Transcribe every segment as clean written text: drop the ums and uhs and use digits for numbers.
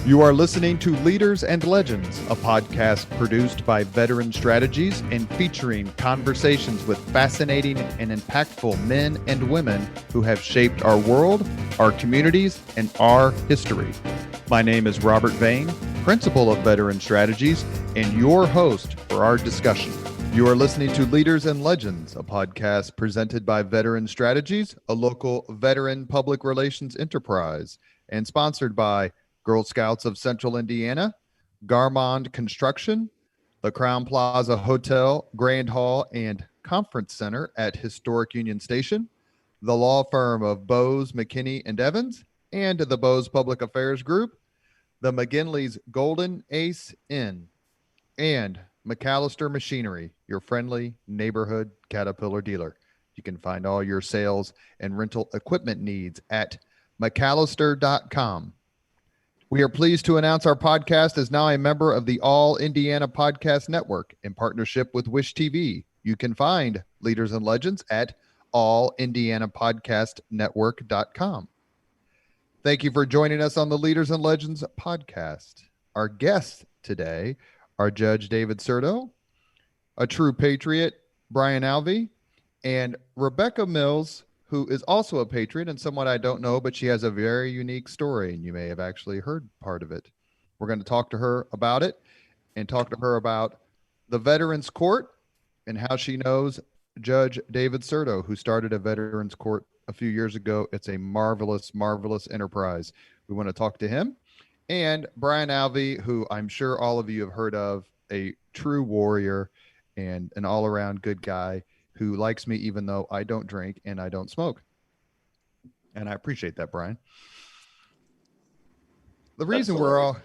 You are listening to Leaders and Legends, a podcast produced by Veteran Strategies and featuring conversations with fascinating and impactful men and women who have shaped our world, our communities, and our history. My name is Robert Vane, Principal of Veteran Strategies, and your host for our discussion. You are listening to Leaders and Legends, a podcast presented by Veteran Strategies, a local veteran public relations enterprise, and sponsored by Girl Scouts of Central Indiana, Garmong Construction, the Crowne Plaza Hotel, Grand Hall, and Conference Center at Historic Union Station, the law firm of Bose, McKinney, and Evans, and the Bose Public Affairs Group, the McGinley's Golden Ace Inn, and MacAllister Machinery, your friendly neighborhood Caterpillar dealer. You can find all your sales and rental equipment needs at MacAllister.com. We are pleased to announce our podcast is now a member of the All Indiana Podcast Network in partnership with Wish TV. You can find Leaders and Legends at allindianapodcastnetwork.com. Thank you for joining us on the Leaders and Legends podcast. Our guests today are Judge David Certo, a true patriot, Brian Alvey, and Rebecca Mills, who is also a patriot and someone I don't know, but she has a very unique story, and you may have actually heard part of it. We're going to talk to her about it and talk to her about the Veterans Court and how she knows Judge David Certo, who started a Veterans Court a few years ago. It's a marvelous, marvelous enterprise. We want to talk to him. And Brian Alvey, who I'm sure all of you have heard of, a true warrior and an all-around good guy who likes me even though I don't drink and I don't smoke. And I appreciate that, Brian. The reason we're on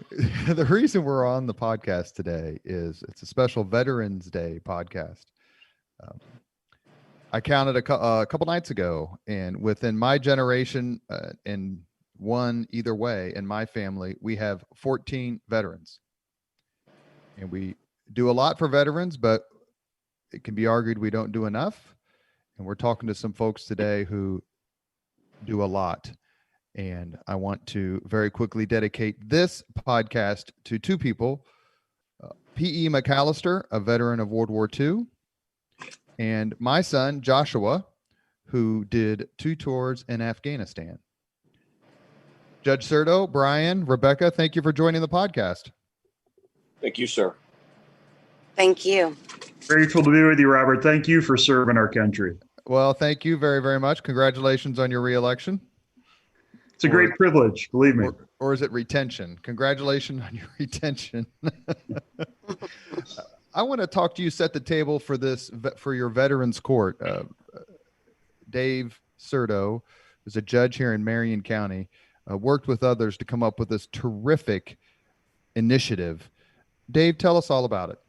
the podcast today is it's a special Veterans Day podcast. I counted a couple nights ago, and within my generation, and one either way in my family, we have 14 veterans. And we do a lot for veterans, but it can be argued we don't do enough. And we're talking to some folks today who do a lot. And I want to very quickly dedicate this podcast to two people, P.E. MacAllister, a veteran of World War II, and my son, Joshua, who did 2 tours in Afghanistan. Judge Certo, Brian, Rebecca, thank you for joining the podcast. Thank you, sir. Thank you. Grateful to be with you, Robert. Thank you for serving our country. Well, thank you very, very much. Congratulations on your reelection. It's a great privilege, believe me. Or is it retention? Congratulations on your retention. I want to talk to you, set the table for your Veterans Court. Dave Certo is a judge here in Marion County, worked with others to come up with this terrific initiative. Dave, tell us all about it.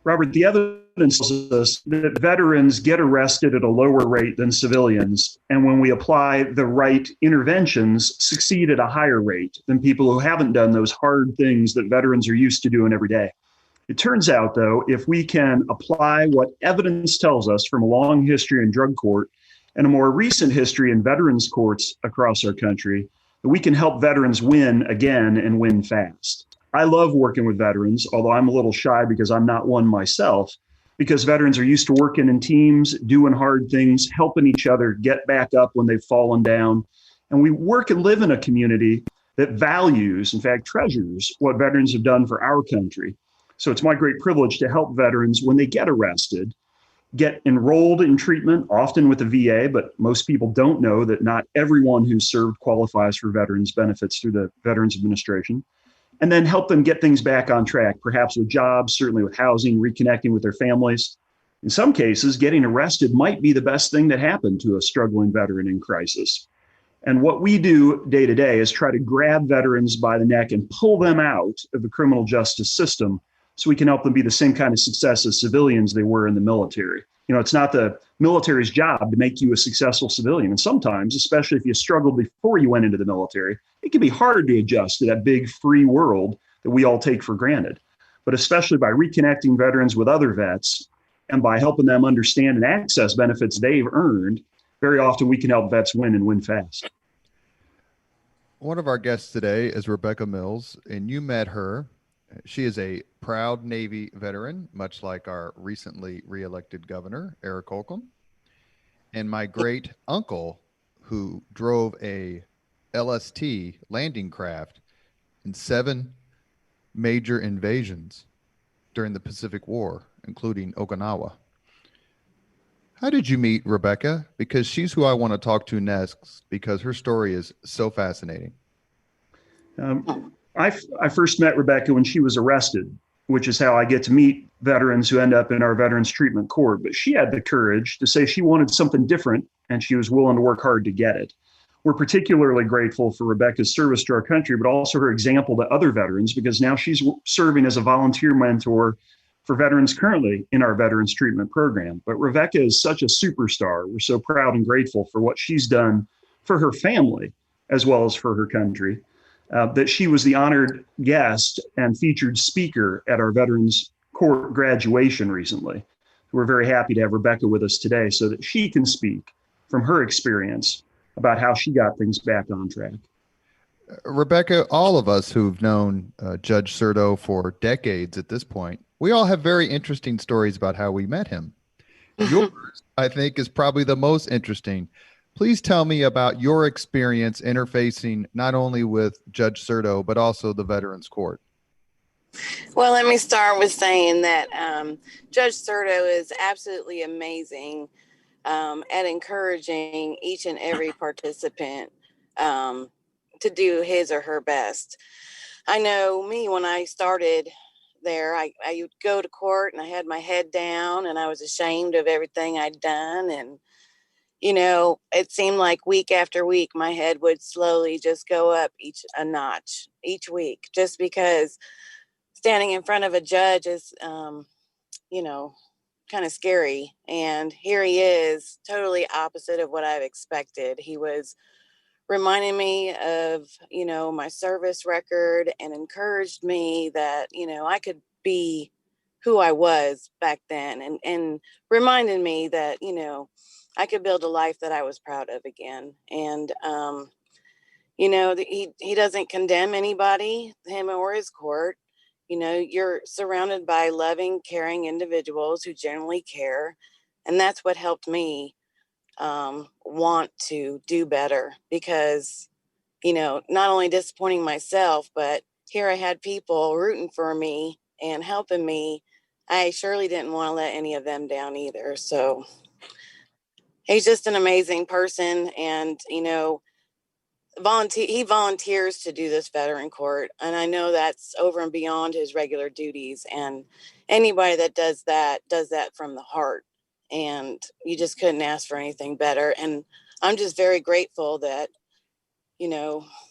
Robert, the evidence tells us that veterans get arrested at a lower rate than civilians, and when we apply the right interventions, succeed at a higher rate than people who haven't done those hard things that veterans are used to doing every day. It turns out, though, if we can apply what evidence tells us from a long history in drug court and a more recent history in veterans courts across our country, that we can help veterans win again and win fast. I love working with veterans, although I'm a little shy because I'm not one myself, because veterans are used to working in teams, doing hard things, helping each other get back up when they've fallen down. And we work and live in a community that values, in fact, treasures what veterans have done for our country. So it's my great privilege to help veterans when they get arrested, get enrolled in treatment, often with the VA, but most people don't know that not everyone who's served qualifies for veterans benefits through the Veterans Administration. And then help them get things back on track, perhaps with jobs, certainly with housing, reconnecting with their families. In some cases, getting arrested might be the best thing that happened to a struggling veteran in crisis. And what we do day to day is try to grab veterans by the neck and pull them out of the criminal justice system so we can help them be the same kind of success as civilians they were in the military. You know, it's not the military's job to make you a successful civilian. And sometimes, especially if you struggled before you went into the military, it can be hard to adjust to that big free world that we all take for granted. But especially by reconnecting veterans with other vets and by helping them understand and access benefits they've earned, very often we can help vets win and win fast. One of our guests today is Rebecca Mills, and you met her. She is a proud Navy veteran, much like our recently reelected governor, Eric Holcomb, and my great uncle, who drove a LST landing craft in 7 major invasions during the Pacific War, including Okinawa. How did you meet Rebecca? Because she's who I want to talk to next, because her story is so fascinating. I first met Rebecca when she was arrested, which is how I get to meet veterans who end up in our Veterans Treatment Court. But she had the courage to say she wanted something different, and she was willing to work hard to get it. We're particularly grateful for Rebecca's service to our country, but also her example to other veterans, because now she's serving as a volunteer mentor for veterans currently in our Veterans Treatment Program. But Rebecca is such a superstar. We're so proud and grateful for what she's done for her family, as well as for her country. That she was the honored guest and featured speaker at our Veterans Court graduation recently. We're very happy to have Rebecca with us today so that she can speak from her experience about how she got things back on track. Rebecca, all of us who've known Judge Certo for decades at this point, we all have very interesting stories about how we met him. Yours, I think, is probably the most interesting. Please tell me about your experience interfacing not only with Judge Certo, but also the Veterans Court. Well, let me start with saying that Judge Certo is absolutely amazing at encouraging each and every participant to do his or her best. I know me, when I started there, I would go to court and I had my head down and I was ashamed of everything I'd done. And it seemed like week after week, my head would slowly just go up a notch each week, just because standing in front of a judge is, kind of scary. And here he is, totally opposite of what I've expected. He was reminding me of, my service record and encouraged me that, I could be who I was back then, and reminded me that, I could build a life that I was proud of again. And, he doesn't condemn anybody, him or his court. You're surrounded by loving, caring individuals who genuinely care. And that's what helped me want to do better, because, not only disappointing myself, but here I had people rooting for me and helping me. I surely didn't want to let any of them down either. So he's just an amazing person. And, he volunteers to do this veteran court. And I know that's over and beyond his regular duties. And anybody that does that from the heart. And you just couldn't ask for anything better. And I'm just very grateful that,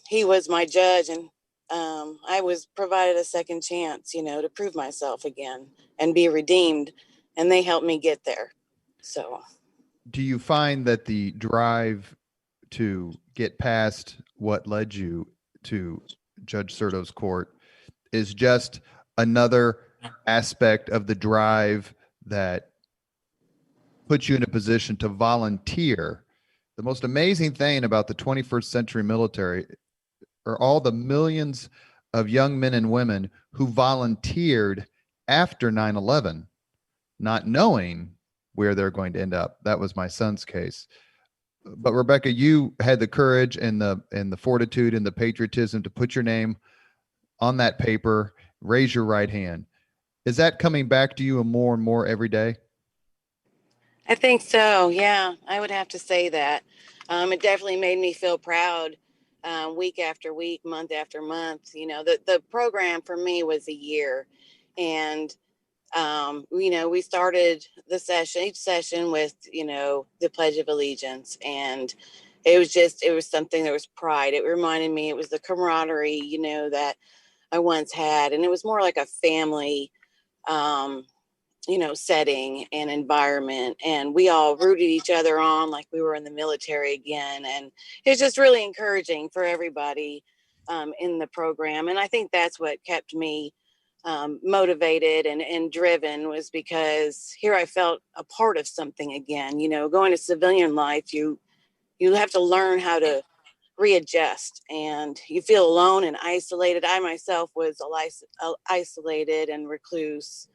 he was my judge, and I was provided a second chance, to prove myself again and be redeemed. And they helped me get there. So. Do you find that the drive to get past what led you to Judge Certo's court is just another aspect of the drive that puts you in a position to volunteer? The most amazing thing about the 21st century military are all the millions of young men and women who volunteered after 9/11, not knowing where they're going to end up. That was my son's case. But Rebecca, you had the courage and the fortitude and the patriotism to put your name on that paper, raise your right hand. Is that coming back to you more and more every day? I think so. Yeah, I would have to say that. It definitely made me feel proud week after week, month after month. The program for me was a year. And, we started each session with, the Pledge of Allegiance. And it was something, there was pride. It reminded me, it was the camaraderie, that I once had. And it was more like a family setting and environment, and we all rooted each other on like we were in the military again. And it's just really encouraging for everybody in the program. And I think that's what kept me motivated and driven, was because here I felt a part of something again. Going to civilian life, you have to learn how to readjust, and you feel alone and isolated. I myself was isolated and recluse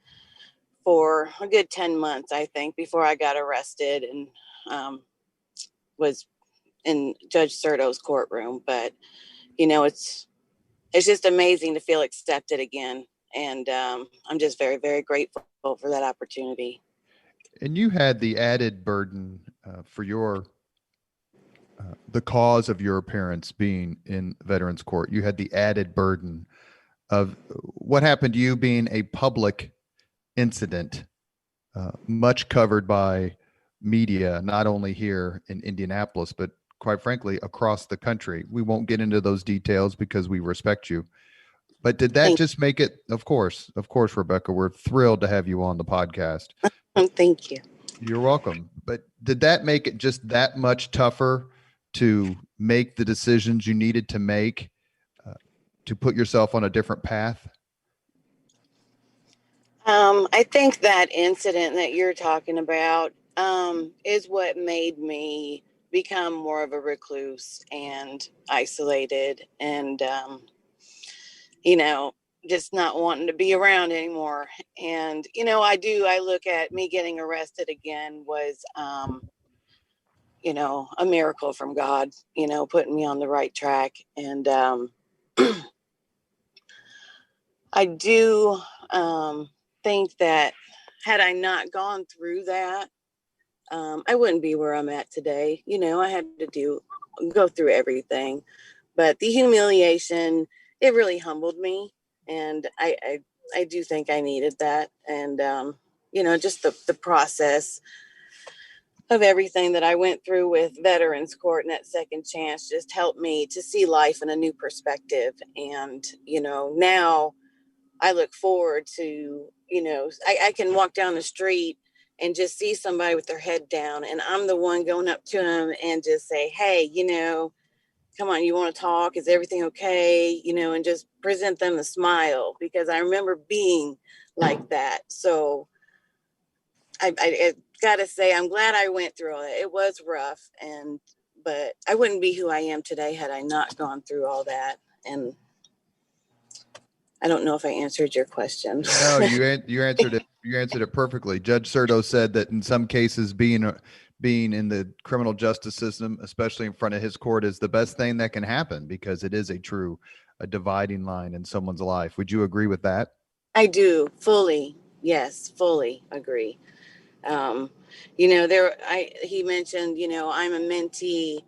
for a good 10 months, I think, before I got arrested and was in Judge Certo's courtroom. But, it's just amazing to feel accepted again. And I'm just very, very grateful for that opportunity. And you had the added burden for the cause of your appearance being in Veterans Court. You had the added burden of what happened to you being a public incident, much covered by media, not only here in Indianapolis, but quite frankly, across the country. We won't get into those details because we respect you. But did that just make it, of course, Rebecca, we're thrilled to have you on the podcast. Thank you. You're welcome. But did that make it just that much tougher to make the decisions you needed to make to put yourself on a different path? I think that incident that you're talking about is what made me become more of a recluse and isolated and, just not wanting to be around anymore. And, I look at me getting arrested again was, a miracle from God, putting me on the right track. And I do think that had I not gone through that, I wouldn't be where I'm at today. I had to go through everything, but the humiliation, it really humbled me. And I do think I needed that. And, just the process of everything that I went through with Veterans Court and that second chance just helped me to see life in a new perspective. And, now I look forward to, I can walk down the street and just see somebody with their head down, and I'm the one going up to them and just say, hey, come on, you want to talk? Is everything okay? And just present them a smile, because I remember being like that. So I gotta say, I'm glad I went through it. It was rough, but I wouldn't be who I am today had I not gone through all that. And I don't know if I answered your question. No, you answered it. You answered it perfectly. Judge Certo said that in some cases, being in the criminal justice system, especially in front of his court, is the best thing that can happen, because it is a dividing line in someone's life. Would you agree with that? I do fully. Yes, fully agree. He mentioned, I'm a mentee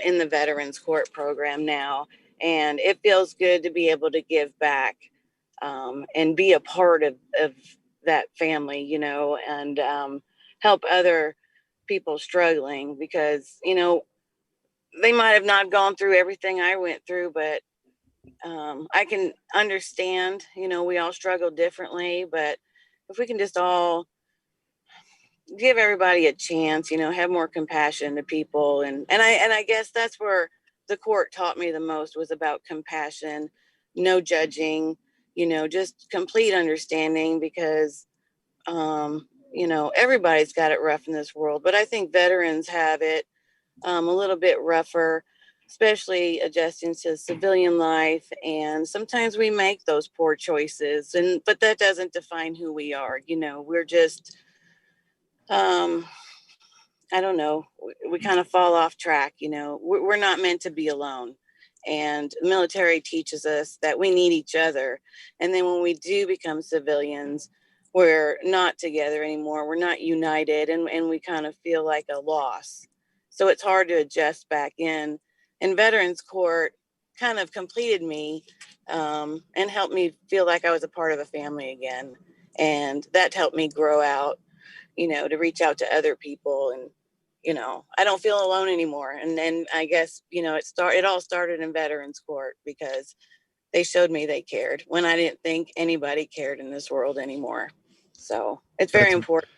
in the Veterans Court program now, and it feels good to be able to give back and be a part of that family, and help other people struggling, because, they might have not gone through everything I went through, but I can understand, we all struggle differently, but if we can just all give everybody a chance, have more compassion to people. And I guess that's where the court taught me the most, was about compassion, no judging, just complete understanding, because, everybody's got it rough in this world, but I think veterans have it a little bit rougher, especially adjusting to civilian life. And sometimes we make those poor choices, but that doesn't define who we are. We're just, I don't know, we kind of fall off track. We're not meant to be alone. And the military teaches us that we need each other. And then when we do become civilians, we're not together anymore. We're not united, and we kind of feel like a loss. So it's hard to adjust back in. And Veterans Court kind of completed me and helped me feel like I was a part of a family again. And that helped me grow out, to reach out to other people. And, I don't feel alone anymore. And then I guess, it all started in Veterans Court, because they showed me they cared when I didn't think anybody cared in this world anymore. So it's very important.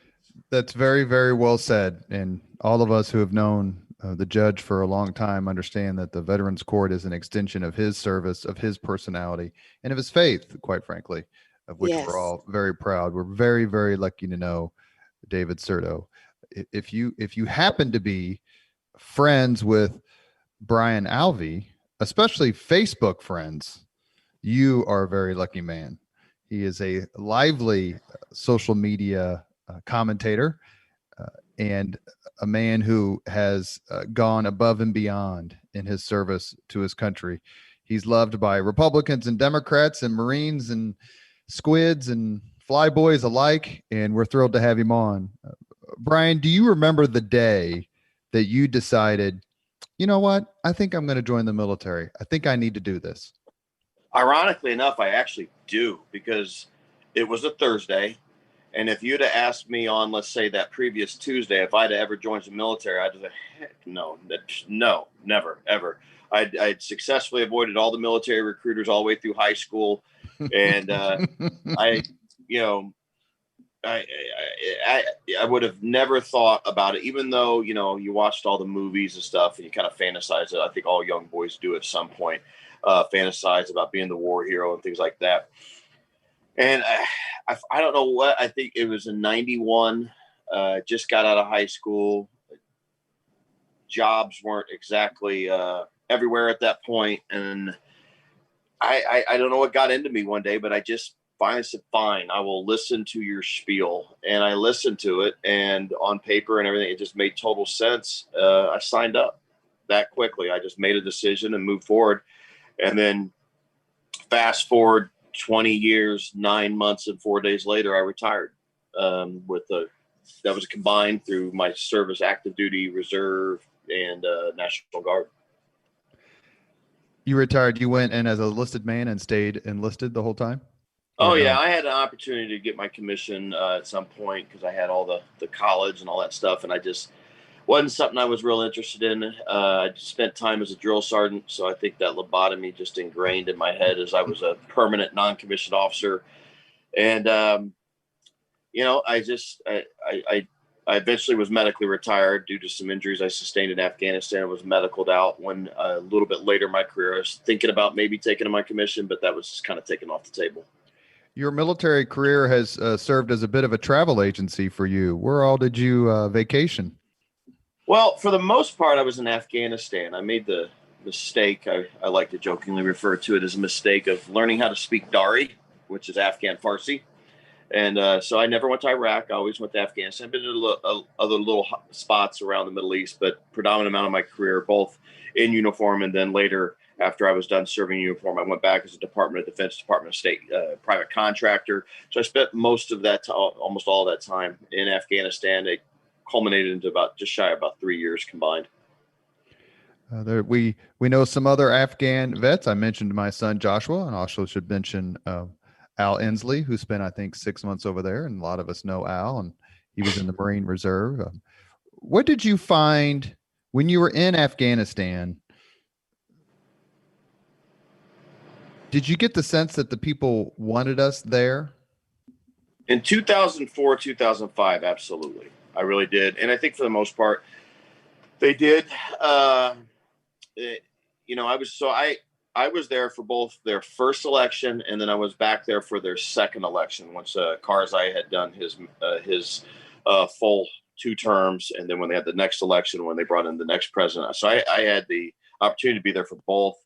That's very, very well said. And all of us who have known the judge for a long time understand that the Veterans Court is an extension of his service, of his personality, and of his faith, quite frankly, of which we're all very proud. We're very, very lucky to know David Certo. If you happen to be friends with Brian Alvey, especially Facebook friends, you are a very lucky man. He is a lively social media commentator and a man who has gone above and beyond in his service to his country. He's loved by Republicans and Democrats and Marines and squids and flyboys alike, and we're thrilled to have him on. Brian, do you remember the day that you decided, you know what, I think I'm going to join the military? I think I need to do this. Ironically enough, I actually do, because it was a Thursday. And if you'd have asked me on, let's say, that previous Tuesday, if I'd ever joined the military, I'd have said, heck no, never, ever. I'd successfully avoided all the military recruiters all the way through high school. And I would have never thought about it, even though, you watched all the movies and stuff and you kind of fantasize it. I think all young boys do at some point, fantasize about being the war hero and things like that. And I don't know what, I think it was in 91, just got out of high school. Jobs weren't exactly everywhere at that point. And I don't know what got into me one day, but I just finally said, fine, I will listen to your spiel. And I listened to it, and on paper and everything, it just made total sense. I signed up that quickly. I just made a decision and moved forward. And then fast forward 20 years, 9 months, and 4 days later, I retired that was combined through my service, active duty, reserve, and National Guard. You retired. You went in as a enlisted man and stayed enlisted the whole time? Oh, yeah. I had an opportunity to get my commission at some point because I had all the college and all that stuff, and I just wasn't something I was real interested in. I spent time as a drill sergeant, so I think that lobotomy just ingrained in my head as I was a permanent non-commissioned officer. And, I eventually was medically retired due to some injuries I sustained in Afghanistan. I was medicaled out. When a little bit later in my career, I was thinking about maybe taking my commission, but that was just kind of taken off the table. Your military career has served as a bit of a travel agency for you. Where all did you vacation? Well, for the most part, I was in Afghanistan. I made the mistake, I like to jokingly refer to it as a mistake, of learning how to speak Dari, which is Afghan Farsi. And so I never went to Iraq. I always went to Afghanistan. I've been to other little spots around the Middle East, but predominant amount of my career, both in uniform and then later, after I was done serving uniform, I went back as a Department of Defense, Department of State private contractor. So I spent most of that, almost all that time in Afghanistan. It culminated into just shy of about 3 years combined. We know some other Afghan vets. I mentioned my son Joshua, and also should mention Al Inslee, who spent, I think, 6 months over there, and a lot of us know Al, and he was in the Marine Reserve. What did you find when you were in Afghanistan? Did you get the sense that the people wanted us there? In 2004, 2005, absolutely. I really did. And I think for the most part, they did. I was there for both their first election, and then I was back there for their second election once Karzai had done his full 2 terms, and then when they had the next election, when they brought in the next president. So I had the opportunity to be there for both,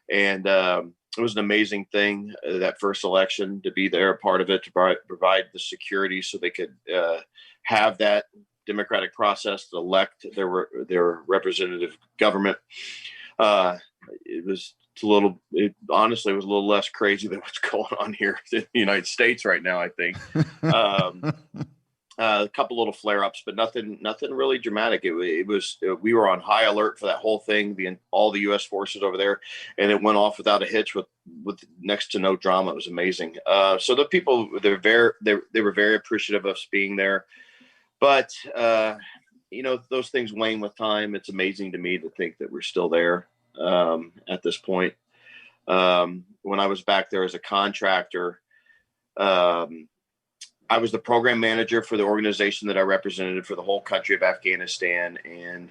and it was an amazing thing, that first election, to be there, a part of it, to provide the security so they could have that democratic process to elect their representative government. It honestly was a little less crazy than what's going on here in the United States right now, I think. A couple little flare-ups, but nothing really dramatic. We were on high alert for that whole thing, all the U.S. forces over there, and it went off without a hitch with next to no drama. It was amazing. So the people, they were very appreciative of us being there, but those things wane with time. It's amazing to me to think that we're still there at this point. When I was back there as a contractor, I was the program manager for the organization that I represented for the whole country of Afghanistan. And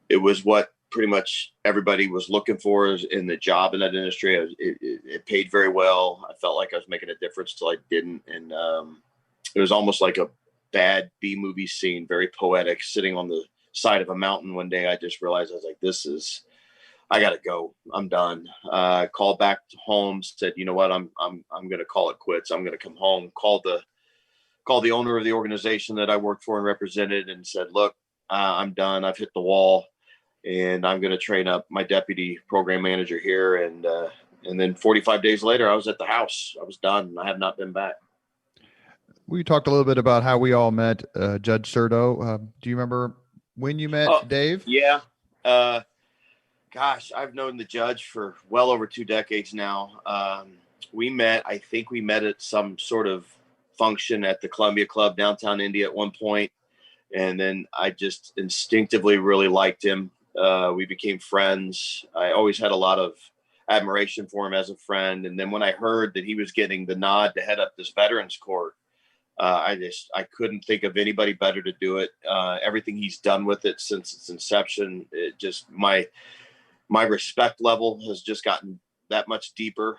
it was what pretty much everybody was looking for in the job in that industry. It paid very well. I felt like I was making a difference till I didn't. And it was almost like a bad B movie scene, very poetic, sitting on the side of a mountain one day, I just realized I was like, I got to go. I'm done. Called back home, said, you know what, I'm going to call it quits. I'm going to come home. Called the owner of the organization that I worked for and represented, and said, look, I'm done. I've hit the wall, and I'm going to train up my deputy program manager here. And then 45 days later, I was at the house. I was done. I have not been back. We talked a little bit about how we all met Judge Certo. Do you remember when you met Dave? Yeah. Gosh, I've known the judge for well over 2 decades now. I think we met at some sort of function at the Columbia Club downtown Indy at one point. And then I just instinctively really liked him. We became friends. I always had a lot of admiration for him as a friend. And then when I heard that he was getting the nod to head up this Veterans Court, I couldn't think of anybody better to do it. Everything he's done with it since its inception, my respect level has just gotten that much deeper,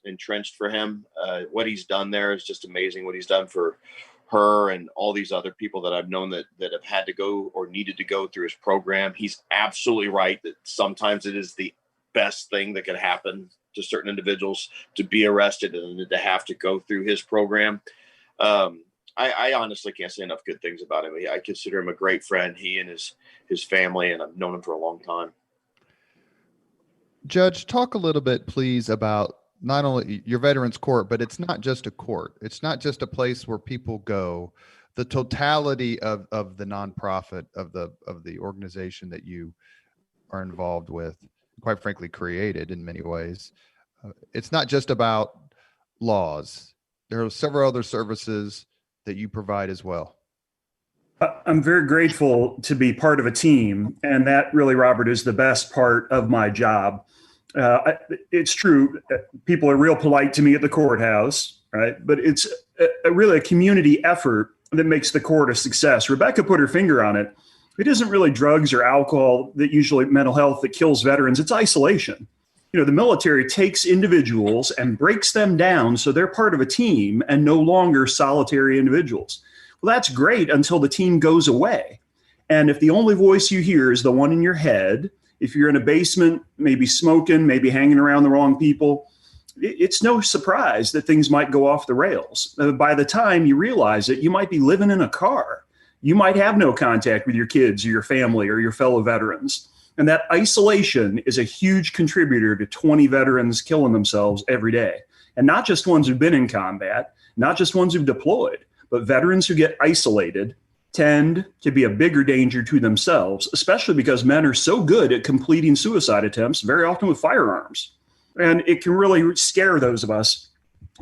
entrenched for him. What he's done there is just amazing. What he's done for her and all these other people that I've known that have had to go or needed to go through his program. He's absolutely right that sometimes it is the best thing that could happen to certain individuals to be arrested and to have to go through his program. I honestly can't say enough good things about him. I consider him a great friend, he and his family, and I've known him for a long time. Judge, talk a little bit, please, about not only your Veterans Court, but it's not just a court. It's not just a place where people go. The totality of the nonprofit, of the organization that you are involved with, quite frankly, created in many ways. It's not just about laws. There are several other services that you provide as well. I'm very grateful to be part of a team, and that really, Robert, is the best part of my job. It's true. People are real polite to me at the courthouse, right? But it's really a community effort that makes the court a success. Rebecca put her finger on it. It isn't really drugs or alcohol that usually mental health that kills veterans. It's isolation. The military takes individuals and breaks them down so they're part of a team and no longer solitary individuals. Well, that's great until the team goes away. And if the only voice you hear is the one in your head, if you're in a basement, maybe smoking, maybe hanging around the wrong people, it's no surprise that things might go off the rails. By the time you realize it, you might be living in a car. You might have no contact with your kids or your family or your fellow veterans. And that isolation is a huge contributor to 20 veterans killing themselves every day. And not just ones who've been in combat, not just ones who've deployed, but veterans who get isolated tend to be a bigger danger to themselves, especially because men are so good at completing suicide attempts, very often with firearms. And it can really scare those of us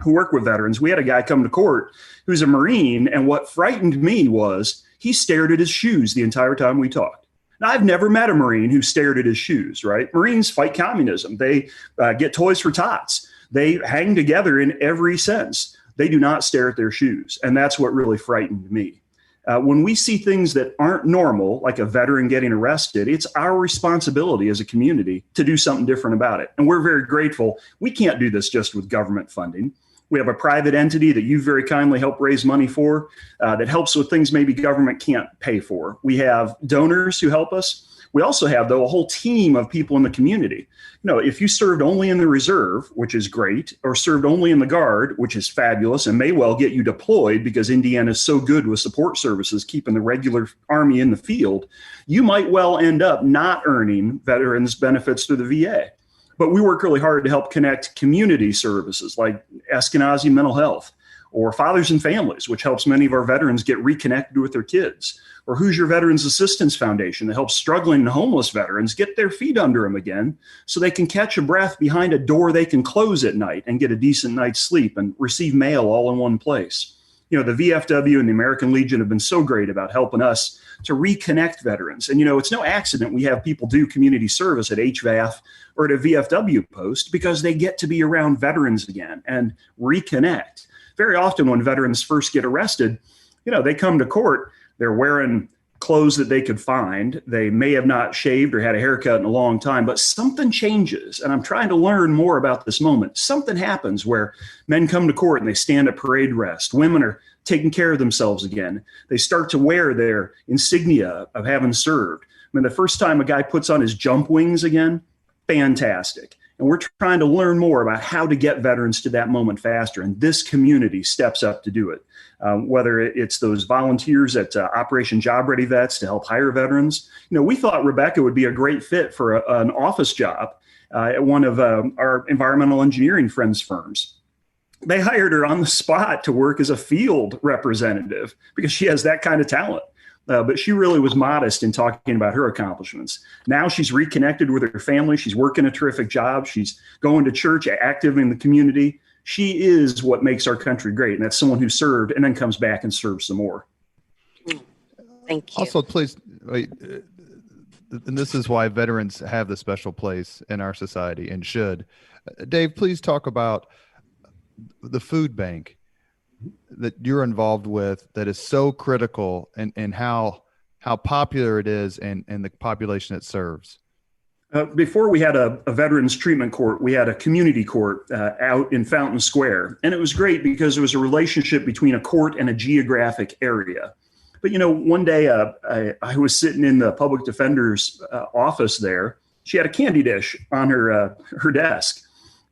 who work with veterans. We had a guy come to court who's a Marine, and what frightened me was he stared at his shoes the entire time we talked. Now, I've never met a Marine who stared at his shoes, right? Marines fight communism. They get toys for tots. They hang together in every sense. They do not stare at their shoes. And that's what really frightened me. When we see things that aren't normal, like a veteran getting arrested, it's our responsibility as a community to do something different about it. And we're very grateful. We can't do this just with government funding. We have a private entity that you very kindly help raise money for that helps with things maybe government can't pay for. We have donors who help us. We also have, though, a whole team of people in the community. If you served only in the reserve, which is great, or served only in the Guard, which is fabulous and may well get you deployed because Indiana is so good with support services, keeping the regular Army in the field, you might well end up not earning veterans benefits through the VA. But we work really hard to help connect community services like Eskenazi Mental Health or Fathers and Families, which helps many of our veterans get reconnected with their kids, or Hoosier Veterans Assistance Foundation that helps struggling and homeless veterans get their feet under them again so they can catch a breath behind a door they can close at night and get a decent night's sleep and receive mail all in one place. The VFW and the American Legion have been so great about helping us to reconnect veterans. And, it's no accident we have people do community service at HVAF or at a VFW post because they get to be around veterans again and reconnect. Very often when veterans first get arrested, they come to court, they're wearing clothes that they could find. They may have not shaved or had a haircut in a long time, but something changes. And I'm trying to learn more about this moment. Something happens where men come to court and they stand at parade rest. Women are taking care of themselves again. They start to wear their insignia of having served. I mean, the first time a guy puts on his jump wings again, fantastic. And we're trying to learn more about how to get veterans to that moment faster. And this community steps up to do it. Whether it's those volunteers at Operation Job Ready Vets to help hire veterans. We thought Rebecca would be a great fit for an office job at one of our environmental engineering friends' firms. They hired her on the spot to work as a field representative because she has that kind of talent. But she really was modest in talking about her accomplishments. Now she's reconnected with her family. She's working a terrific job. She's going to church, active in the community. She is what makes our country great. And that's someone who served and then comes back and serves some more. Thank you. Also, please, and this is why veterans have the special place in our society and should. Dave, please talk about the food bank that you're involved with that is so critical and how popular it is and the population it serves. Before we had a veterans treatment court, we had a community court out in Fountain Square. And it was great because there was a relationship between a court and a geographic area. But, one day I was sitting in the public defender's office there. She had a candy dish on her desk.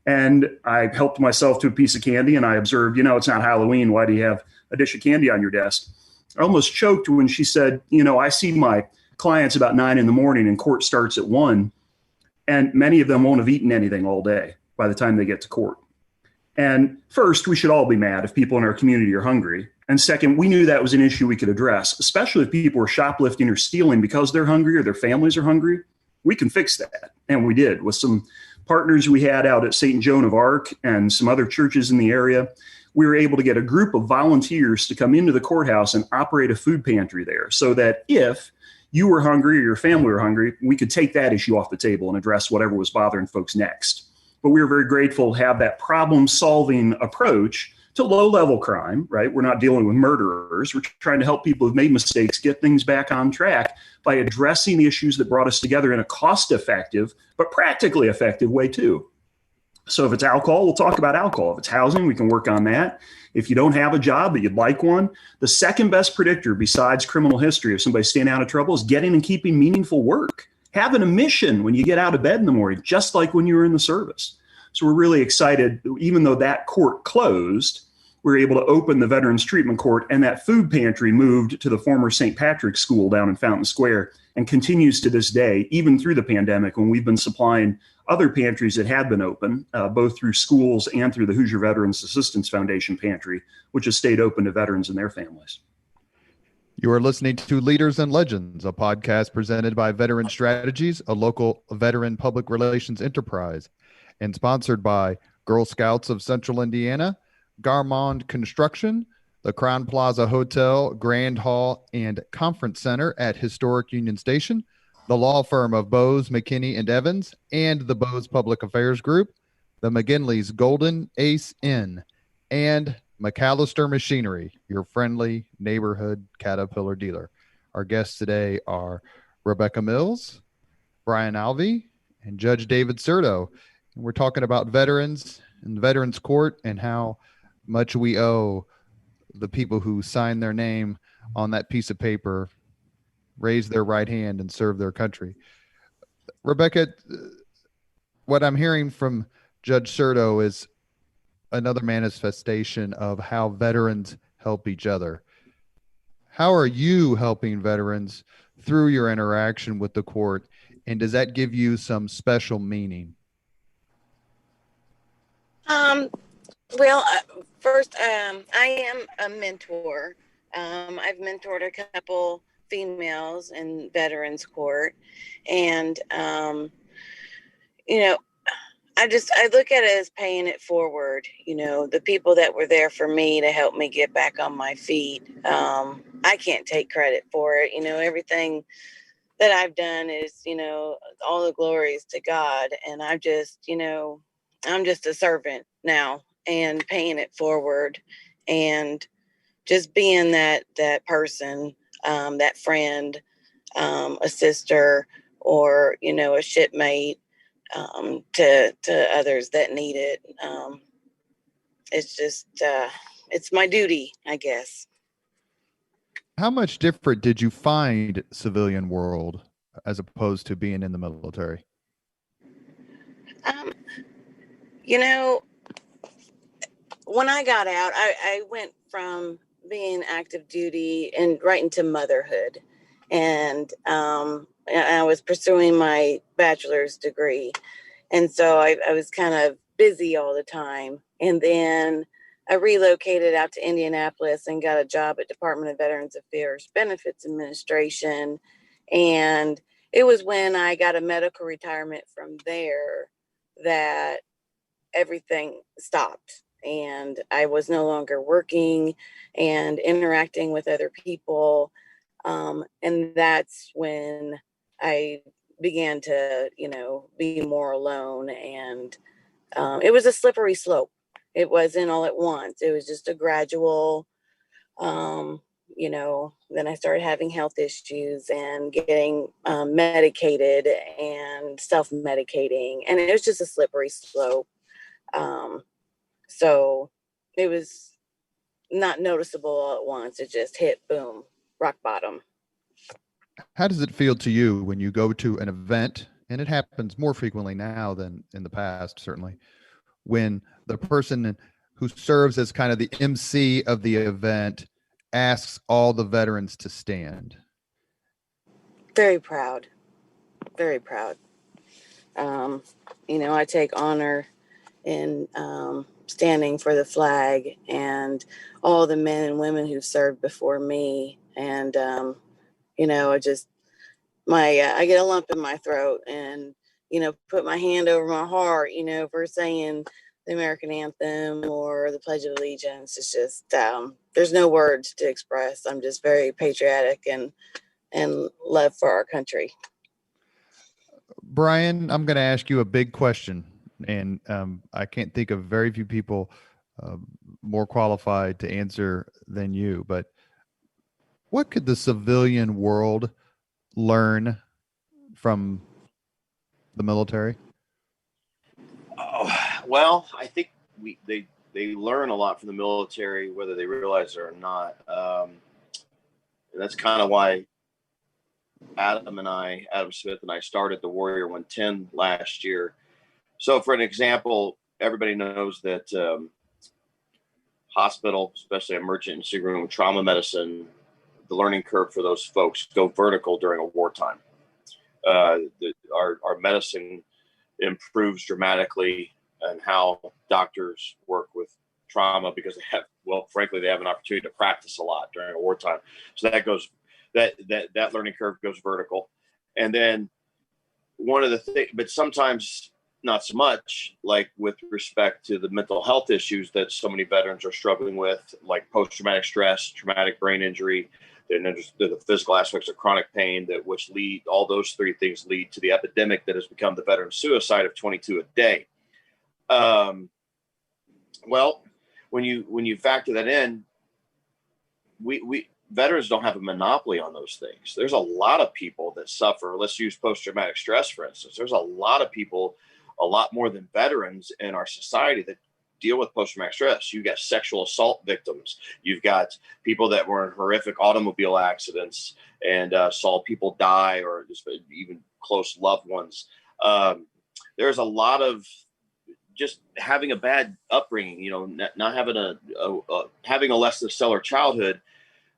And I helped myself to a piece of candy and I observed, it's not Halloween. Why do you have a dish of candy on your desk? I almost choked when she said, I see my clients about 9 a.m. and court starts at 1. And many of them won't have eaten anything all day by the time they get to court. And first, we should all be mad if people in our community are hungry. And second, we knew that was an issue we could address, especially if people were shoplifting or stealing because they're hungry or their families are hungry. We can fix that. And we did with some partners we had out at St. Joan of Arc and some other churches in the area. We were able to get a group of volunteers to come into the courthouse and operate a food pantry there so that if you were hungry or your family were hungry, we could take that issue off the table and address whatever was bothering folks next. But we were very grateful to have that problem-solving approach to low-level crime, right? We're not dealing with murderers. We're trying to help people who've made mistakes get things back on track by addressing the issues that brought us together in a cost-effective, but practically effective way too. So if it's alcohol, we'll talk about alcohol. If it's housing, we can work on that. If you don't have a job, but you'd like one, the second best predictor besides criminal history of somebody staying out of trouble is getting and keeping meaningful work. Having a mission when you get out of bed in the morning, just like when you were in the service. So we're really excited, even though that court closed, we were able to open the Veterans Treatment Court, and that food pantry moved to the former St. Patrick's School down in Fountain Square and continues to this day, even through the pandemic when we've been supplying other pantries that had been open, both through schools and through the Hoosier Veterans Assistance Foundation pantry, which has stayed open to veterans and their families. You are listening to Leaders and Legends, a podcast presented by Veteran Strategies, a local veteran public relations enterprise, and sponsored by Girl Scouts of Central Indiana, Garmong Construction, the Crowne Plaza Hotel, Grand Hall, and Conference Center at Historic Union Station, the law firm of Bose, McKinney, and Evans, and the Bose Public Affairs Group, the McGinley's Golden Ace Inn, and MacAllister Machinery, your friendly neighborhood Caterpillar dealer. Our guests today are Rebecca Mills, Brian Alvey, and Judge David Certo. And we're talking about veterans and Veterans Court and how much we owe the people who sign their name on that piece of paper, raise their right hand, and serve their country. Rebecca, what I'm hearing from Judge Certo is another manifestation of how veterans help each other. How are you helping veterans through your interaction with the court, and does that give you some special meaning? First, I am a mentor. I've mentored a couple females in Veterans Court, and I look at it as paying it forward. The people that were there for me to help me get back on my feet. I can't take credit for it. Everything that I've done is, all the glories to God. And I'm just a servant now and paying it forward and just being that person that friend, a sister, or, a shipmate, to others that need it. It's just, it's my duty, I guess. How much different did you find civilian world as opposed to being in the military? When I got out, I went from being active duty and right into motherhood. And I was pursuing my bachelor's degree. And so I was kind of busy all the time. And then I relocated out to Indianapolis and got a job at Department of Veterans Affairs Benefits Administration. And it was when I got a medical retirement from there that everything stopped. And I was no longer working and interacting with other people. And that's when I began to, be more alone. And it was a slippery slope. It wasn't all at once. It was just a gradual, then I started having health issues and getting medicated and self-medicating. And it was just a slippery slope. So it was not noticeable all at once. It just hit, boom, rock bottom. How does it feel to you when you go to an event, and it happens more frequently now than in the past, certainly, when the person who serves as kind of the MC of the event asks all the veterans to stand? Very proud. Very proud. I take honor in standing for the flag and all the men and women who've served before me. And, I get a lump in my throat and, put my hand over my heart, for saying the American anthem or the Pledge of Allegiance. It's just, there's no words to express. I'm just very patriotic and love for our country. Brian, I'm going to ask you a big question, and I can't think of very few people more qualified to answer than you, but what could the civilian world learn from the military? Oh, well, I think they learn a lot from the military, whether they realize it or not. And that's kind of why Adam Smith and I started the Warrior 110 last year. So for an example, everybody knows that hospital, especially emergency room, trauma medicine, the learning curve for those folks go vertical during a wartime. Our medicine improves dramatically and how doctors work with trauma because they have an opportunity to practice a lot during a wartime. So that learning curve goes vertical. And then one of the things, but sometimes not so much, like with respect to the mental health issues that so many veterans are struggling with, like post-traumatic stress, traumatic brain injury, and then the physical aspects of chronic pain, all those three things lead to the epidemic that has become the veteran suicide of 22 a day. Well, when you factor that in, we veterans don't have a monopoly on those things. There's a lot of people that suffer. Let's use post-traumatic stress, for instance. There's a lot of people, a lot more than veterans in our society, that deal with post-traumatic stress. You've got sexual assault victims. You've got people that were in horrific automobile accidents and saw people die, or just even close loved ones. There's a lot of just having a bad upbringing, not having having a less than stellar childhood.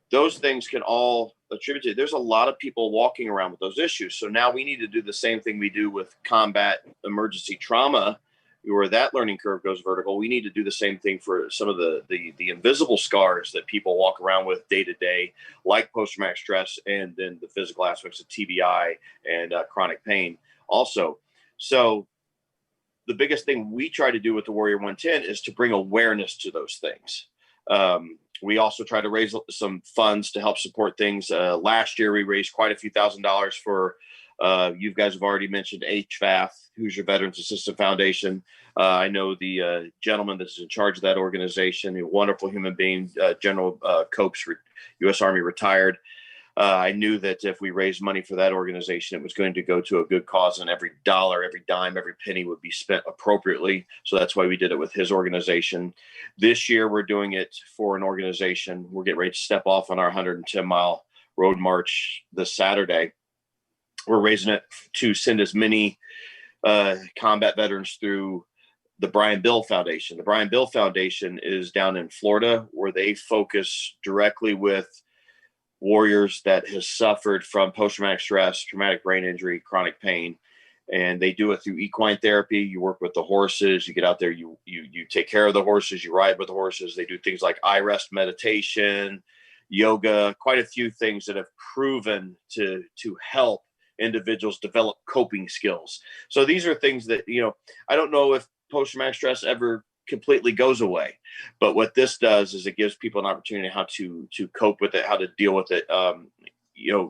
Those things can all attribute to it. There's a lot of people walking around with those issues. So now we need to do the same thing we do with combat emergency trauma, where that learning curve goes vertical. We need to do the same thing for some of the invisible scars that people walk around with day to day, like post-traumatic stress, and then the physical aspects of TBI and chronic pain also. So the biggest thing we try to do with the Warrior 110 is to bring awareness to those things. We also try to raise some funds to help support things. Last year, we raised quite a few $1,000s for, you guys have already mentioned HVAF, Hoosier Veterans Assistance Foundation. I know the gentleman that's in charge of that organization, a wonderful human being, General Copes, U.S. Army retired. I knew that if we raised money for that organization, it was going to go to a good cause, and every dollar, every dime, every penny would be spent appropriately. So that's why we did it with his organization. This year, we're doing it for an organization. We're getting ready to step off on our 110-mile road march this Saturday. We're raising it to send as many combat veterans through the Brian Bill Foundation. The Brian Bill Foundation is down in Florida, where they focus directly with warriors that has suffered from post-traumatic stress, traumatic brain injury, chronic pain. And they do it through equine therapy. You work with the horses, you get out there, you take care of the horses, you ride with the horses. They do things like eye rest meditation, yoga, quite a few things that have proven to help individuals develop coping skills. So these are things that, I don't know if post-traumatic stress ever completely goes away, but what this does is it gives people an opportunity how to cope with it, how to deal with it.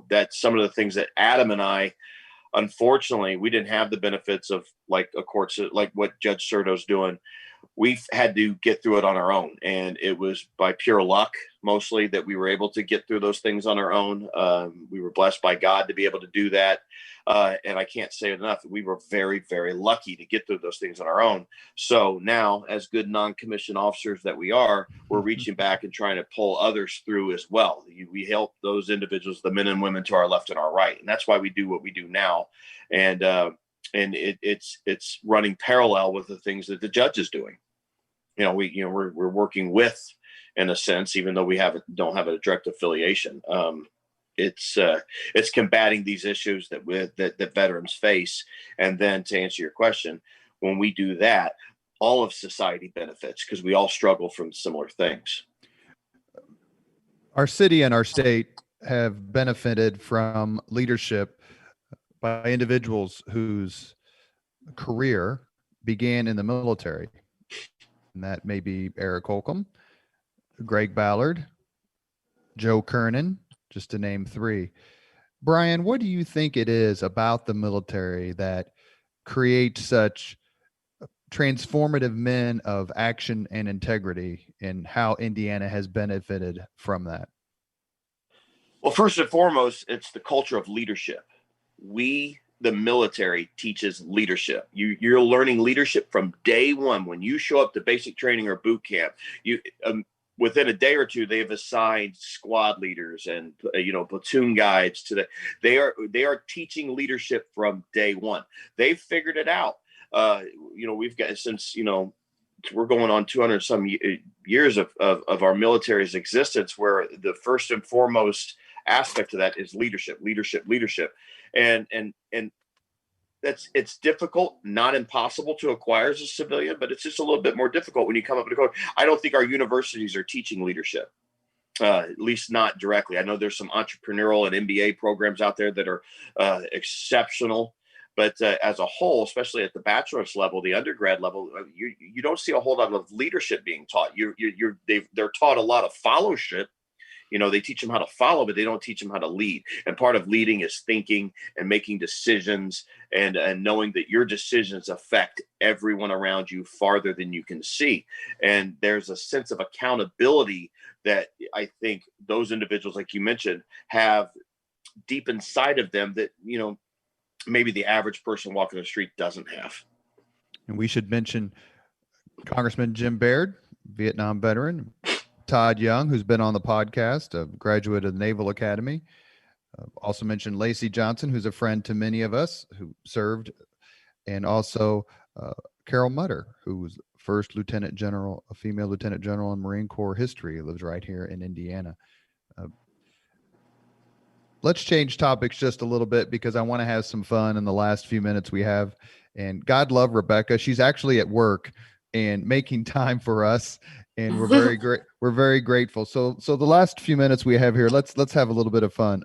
That's some of the things that Adam and I, unfortunately, we didn't have the benefits of, like a court, like what Judge Certo's doing. We've had to get through it on our own, and it was by pure luck mostly that we were able to get through those things on our own. We were blessed by God to be able to do that. And I can't say it enough. We were very, very lucky to get through those things on our own. So now, as good non-commissioned officers that we are, we're reaching back and trying to pull others through as well. We help those individuals, the men and women to our left and our right. And that's why we do what we do now. And it's running parallel with the things that the judge is doing. We're working with, in a sense, even though we don't have a direct affiliation. It's combating these issues that veterans face. And then to answer your question, when we do that, all of society benefits because we all struggle from similar things. Our city and our state have benefited from leadership by individuals whose career began in the military. And that may be Eric Holcomb, Greg Ballard, Joe Kernan, just to name three. Brian, what do you think it is about the military that creates such transformative men of action and integrity, and how Indiana has benefited from that? Well, first and foremost, it's the culture of leadership. The military teaches leadership. You're learning leadership from day one. When you show up to basic training or boot camp, within a day or two, they have assigned squad leaders and platoon guides to they are teaching leadership from day one. They've figured it out. We've got, since we're going on 200 some years of our military's existence, where the first and foremost aspect of that is leadership. And it's difficult, not impossible to acquire as a civilian, but it's just a little bit more difficult when you come up with a code. I don't think our universities are teaching leadership, at least not directly. I know there's some entrepreneurial and MBA programs out there that are exceptional, but as a whole, especially at the bachelor's level, the undergrad level, you don't see a whole lot of leadership being taught. They're taught a lot of fellowship. They teach them how to follow, but they don't teach them how to lead. And part of leading is thinking and making decisions and knowing that your decisions affect everyone around you farther than you can see. And there's a sense of accountability that I think those individuals, like you mentioned, have deep inside of them that, maybe the average person walking the street doesn't have. And we should mention Congressman Jim Baird, Vietnam veteran, Todd Young, who's been on the podcast, a graduate of the Naval Academy. Also mentioned Lacey Johnson, who's a friend to many of us who served, and also Carol Mutter, who was first lieutenant general, a female lieutenant general in Marine Corps history, lives right here in Indiana. Let's change topics just a little bit because I want to have some fun in the last few minutes we have. And God love Rebecca. She's actually at work and making time for us. And we're very great. We're very grateful. So the last few minutes we have here, let's have a little bit of fun.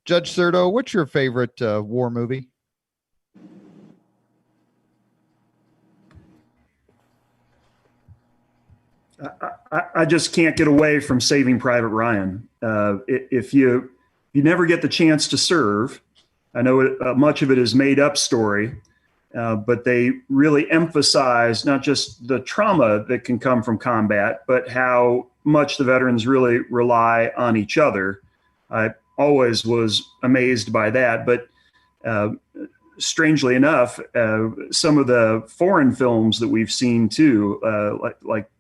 Judge Certo, what's your favorite war movie? I just can't get away from Saving Private Ryan. If you never get the chance to serve, I know much of it is made up story, but they really emphasize not just the trauma that can come from combat, but how much the veterans really rely on each other. I always was amazed by that. But strangely enough, some of the foreign films that we've seen too, like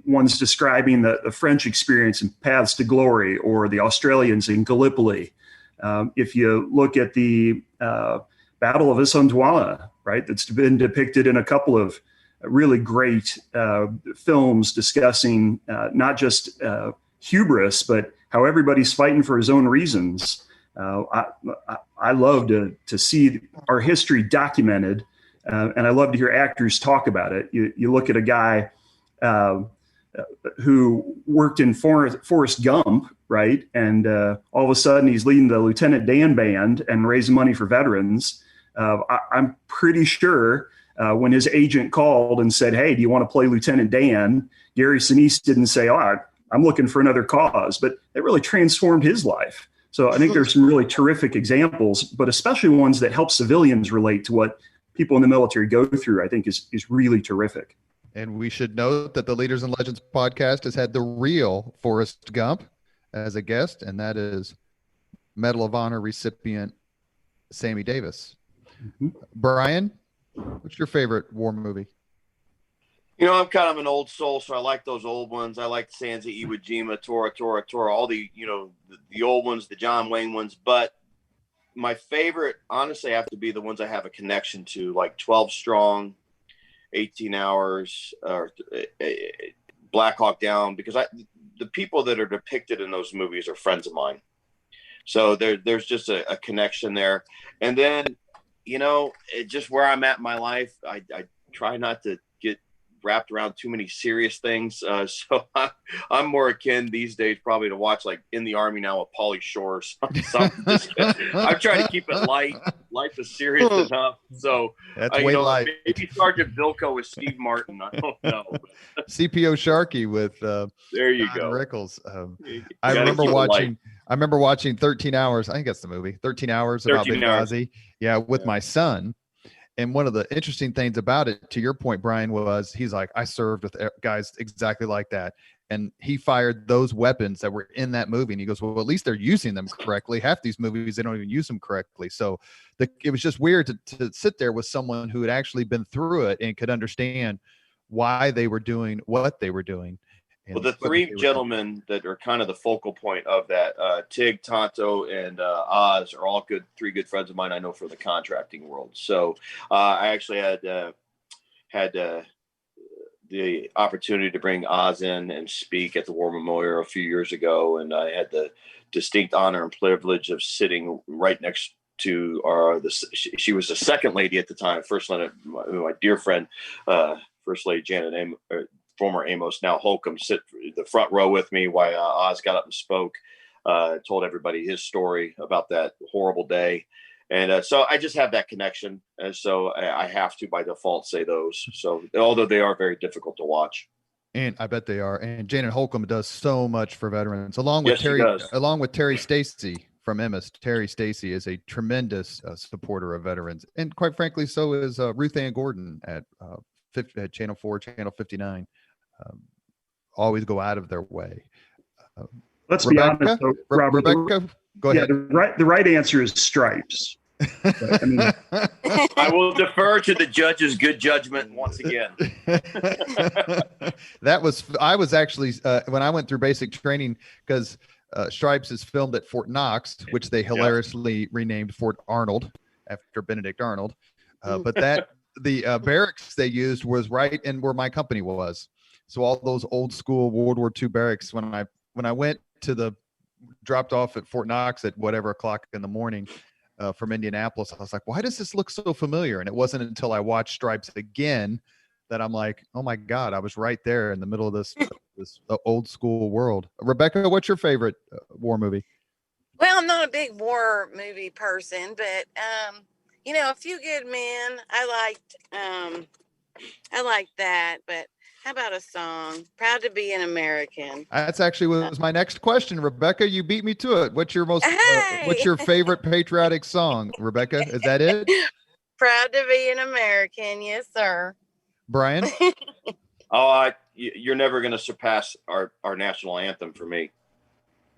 ones describing the French experience in Paths to Glory, or the Australians in Gallipoli. If you look at the Battle of Isandlwana, right, that's been depicted in a couple of really great films discussing not just hubris, but how everybody's fighting for his own reasons. I love to see our history documented, and I love to hear actors talk about it. You look at a guy who worked in Forrest Gump, right? And all of a sudden he's leading the Lieutenant Dan band and raising money for veterans. I'm pretty sure when his agent called and said, "Hey, do you want to play Lieutenant Dan?" Gary Sinise didn't say, "Oh, I'm looking for another cause," but it really transformed his life. So I think there's some really terrific examples, but especially ones that help civilians relate to what people in the military go through, I think is really terrific. And we should note that the Leaders and Legends podcast has had the real Forrest Gump as a guest, and that is Medal of Honor recipient Sammy Davis. Mm-hmm. Brian, what's your favorite war movie? You know, I'm kind of an old soul, so I like those old ones. I like Sansa, Iwo Jima, Tora, all the, the old ones, the John Wayne ones. But my favorite, honestly, have to be the ones I have a connection to, like 12 Strong, 18 Hours, or Black Hawk Down, because the people that are depicted in those movies are friends of mine. So there's just a connection there. And then, just where I'm at in my life, I try not to get wrapped around too many serious things. So I'm more akin these days probably to watch like In the Army Now with Pauly Shore. I'm trying to keep it light. Life is serious enough. So that's way light. Maybe Sergeant Bilko with Steve Martin. I don't know. CPO Sharkey with there you go. Rickles. I remember watching 13 Hours. I think that's the movie. 13 Hours about Benghazi. Yeah, with my son. And one of the interesting things about it, to your point, Brian, was he's like, I served with guys exactly like that. And he fired those weapons that were in that movie. And he goes, well, at least they're using them correctly. Half these movies, they don't even use them correctly. So it was just weird to sit there with someone who had actually been through it and could understand why they were doing what they were doing. Well, the three gentlemen that are kind of the focal point of that, Tig, Tonto, and Oz, are all three good friends of mine I know from the contracting world. So I actually had the opportunity to bring Oz in and speak at the War Memorial a few years ago, and I had the distinct honor and privilege of sitting right next to she was the second lady at the time, First Lady, my dear friend, First Lady Janet former Amos, now Holcomb, sit the front row with me while Oz got up and spoke, told everybody his story about that horrible day. And so I just have that connection. And so I have to, by default, say those. So although they are very difficult to watch. And I bet they are. And Janet Holcomb does so much for veterans, along with Terry Stacy from Emmis. Terry Stacy is a tremendous supporter of veterans. And quite frankly, so is Ruth Ann Gordon at Channel 4, Channel 59. Always go out of their way. Let's be honest, though, Robert. Rebecca, go ahead. The right answer is Stripes. But, I will defer to the judge's good judgment once again. I was actually when I went through basic training, because Stripes is filmed at Fort Knox, which they hilariously renamed Fort Arnold after Benedict Arnold. But the barracks they used was right in where my company was. So all those old school World War II barracks, when I went to dropped off at Fort Knox at whatever o'clock in the morning from Indianapolis, I was like, why does this look so familiar? And it wasn't until I watched Stripes again that I'm like, oh my God, I was right there in the middle of this old school world. Rebecca, what's your favorite war movie? Well, I'm not a big war movie person, but A Few Good Men. I liked that, but how about a song? Proud to be an American. That's actually was my next question, Rebecca. You beat me to it. What's your what's your favorite patriotic song, Rebecca? Is that it? Proud to be an American. Yes, sir. Brian? You're never going to surpass our national anthem for me.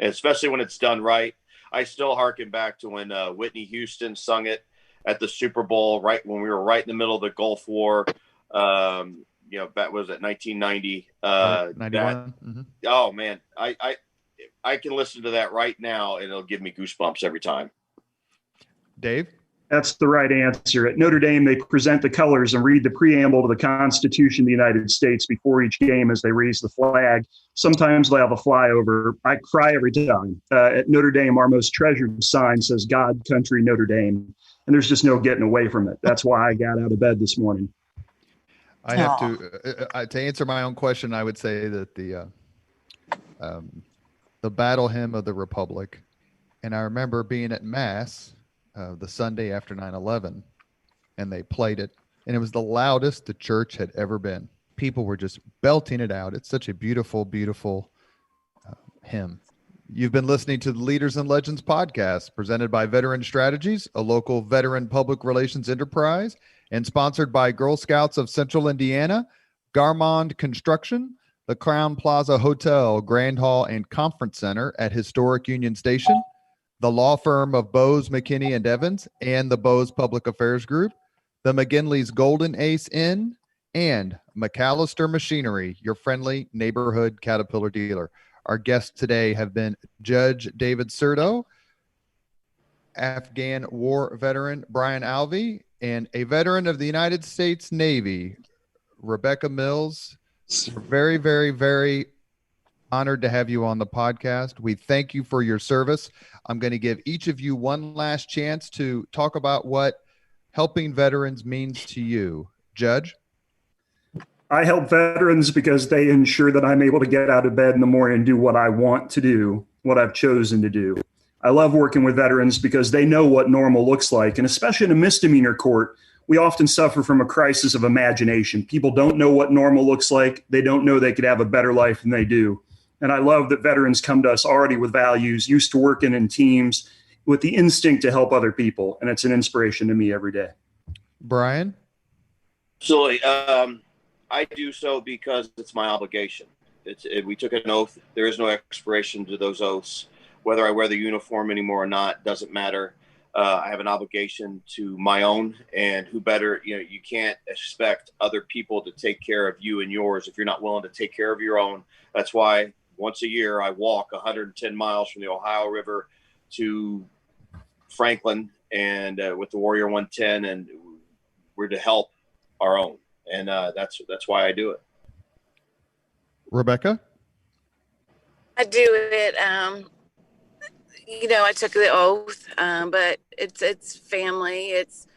and especially when it's done right. I still harken back to when Whitney Houston sung it at the Super Bowl, right when we were right in the middle of the Gulf War. That was at 1990. 91. Oh man, I can listen to that right now and it'll give me goosebumps every time. Dave? That's the right answer. At Notre Dame, they present the colors and read the preamble to the Constitution of the United States before each game as they raise the flag. Sometimes they have a flyover. I cry every time. At Notre Dame, our most treasured sign says God, Country, Notre Dame. And there's just no getting away from it. That's why I got out of bed this morning. I have to answer my own question. I would say that the battle hymn of the Republic, and I remember being at Mass the Sunday after 9/11, and they played it, and it was the loudest the church had ever been. People were just belting it out. It's such a beautiful, beautiful hymn. You've been listening to the Leaders and Legends podcast, presented by Veteran Strategies, a local veteran public relations enterprise, and sponsored by Girl Scouts of Central Indiana, Garmong Construction, the Crowne Plaza Hotel, Grand Hall, and Conference Center at Historic Union Station, the law firm of Bose, McKinney, and Evans, and the Bose Public Affairs Group, the McGinley's Golden Ace Inn, and MacAllister Machinery, your friendly neighborhood Caterpillar dealer. Our guests today have been Judge David Certo, Afghan war veteran Brian Alvey, and a veteran of the United States Navy, Rebecca Mills. We're very, very, very honored to have you on the podcast. We thank you for your service. I'm going to give each of you one last chance to talk about what helping veterans means to you. Judge? I help veterans because they ensure that I'm able to get out of bed in the morning and do what I want to do, what I've chosen to do. I love working with veterans because they know what normal looks like. And especially in a misdemeanor court, we often suffer from a crisis of imagination. People don't know what normal looks like. They don't know they could have a better life than they do. And I love that veterans come to us already with values, used to working in teams, with the instinct to help other people. And it's an inspiration to me every day. Brian? Absolutely. I do so because it's my obligation. We took an oath. There is no expiration to those oaths. Whether I wear the uniform anymore or not doesn't matter. I have an obligation to my own, and who better, you can't expect other people to take care of you and yours if you're not willing to take care of your own. That's why once a year I walk 110 miles from the Ohio River to Franklin and with the Warrior 110, and we're to help our own. And that's why I do it. Rebecca? I do it. I took the oath, but it's family. It's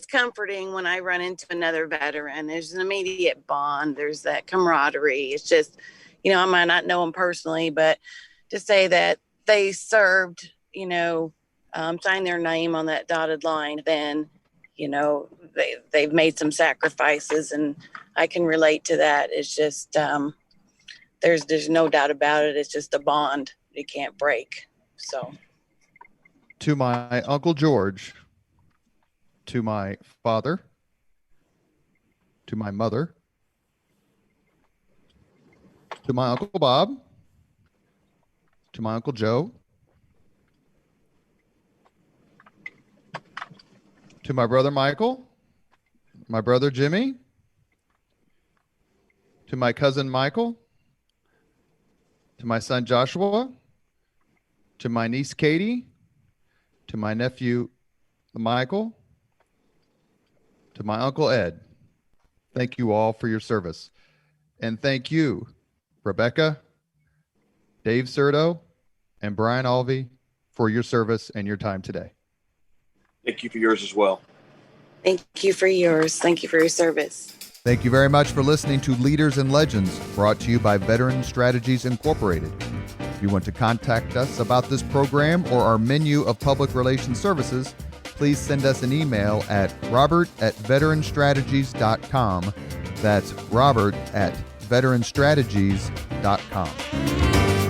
comforting when I run into another veteran. There's an immediate bond. There's that camaraderie. It's just, I might not know them personally, but to say that they served, signed their name on that dotted line, then, they've made some sacrifices, and I can relate to that. It's just, there's no doubt about it. It's just a bond you can't break. So, to my Uncle George, to my father, to my mother, to my Uncle Bob, to my Uncle Joe, to my brother Michael, my brother Jimmy, to my cousin Michael, to my son Joshua, to my niece Katie, to my nephew Michael, to my Uncle Ed. Thank you all for your service. And thank you, Rebecca, Dave Certo, and Brian Alvey, for your service and your time today. Thank you for yours as well. thank you for yours. Thank you for your service. Thank you very much for listening to Leaders and Legends, brought to you by Veteran Strategies Incorporated. If you want to contact us about this program or our menu of public relations services, please send us an email at robert@veteranstrategies.com. That's robert@veteranstrategies.com.